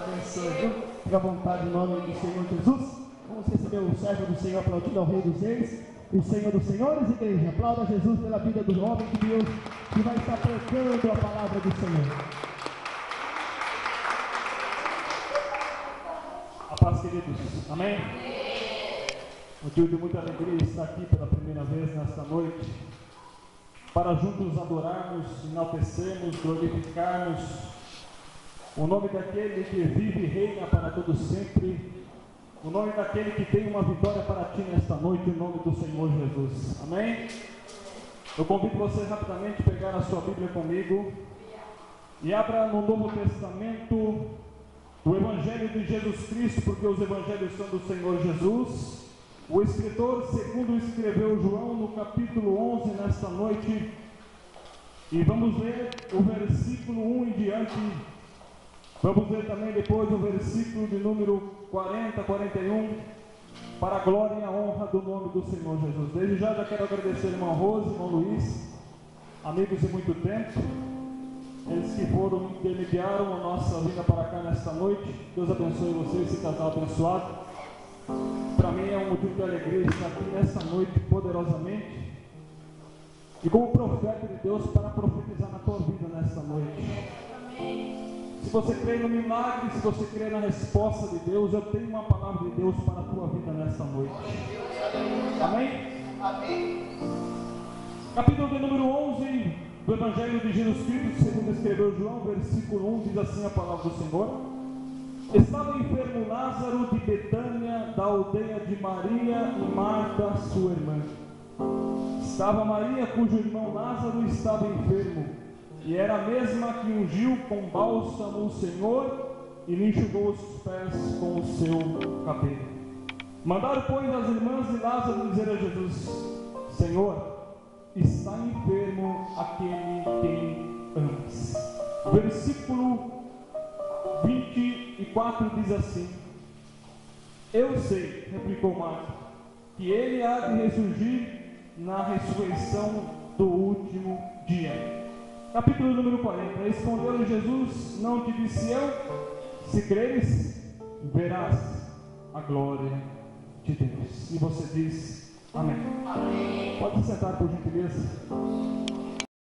abençoe, viu? Fica à vontade em nome do Senhor Jesus. Vamos receber o servo do Senhor aplaudindo ao Rei dos Reis e Senhor dos Senhores, igreja. Aplauda Jesus pela vida do homem de Deus que vai estar pregando a palavra do Senhor. A paz, queridos. Amém? Motivo de muita alegria estar aqui pela primeira vez nesta noite, para juntos adorarmos, enaltecermos, glorificarmos o nome daquele que vive e reina para todo sempre, o nome daquele que tem uma vitória para ti nesta noite, o nome do Senhor Jesus. Amém? Eu convido você rapidamente a pegar a sua Bíblia comigo e abra no Novo Testamento o Evangelho de Jesus Cristo, porque os Evangelhos são do Senhor Jesus. O escritor segundo escreveu João no capítulo 11 nesta noite, e vamos ler o versículo 1 em diante. Vamos ler também depois o versículo de número 40, 41, para a glória e a honra do nome do Senhor Jesus. Desde já quero agradecer irmão Rose, irmão Luiz, amigos de muito tempo, eles que intermediaram a nossa vinda para cá nesta noite. Deus abençoe vocês, esse casal abençoado. Para mim é um motivo de alegria estar aqui nessa noite poderosamente e como profeta de Deus para profetizar na tua vida nesta noite. Se você crê no milagre, se você crê na resposta de Deus, eu tenho uma palavra de Deus para a tua vida nesta noite. Amém? Amém. Capítulo de número 11 do Evangelho de Jesus Cristo, segundo escreveu João, versículo 1, diz assim a palavra do Senhor. Estava enfermo Lázaro de Betânia, da aldeia de Maria e Marta, sua irmã. Estava Maria, cujo irmão Lázaro estava enfermo, e era a mesma que ungiu com bálsamo o Senhor e lhe enxugou os pés com o seu cabelo. Mandaram, pois, as irmãs de Lázaro dizer a Jesus: Senhor, está enfermo aquele quem amas. Versículo 24 diz assim: Eu sei, replicou Marta, que ele há de ressurgir na ressurreição do último dia. Capítulo número 40. Respondeu Jesus: Não te disse eu, se creres, verás a glória de Deus. E você diz amém. Amém. Pode se sentar, por gentileza.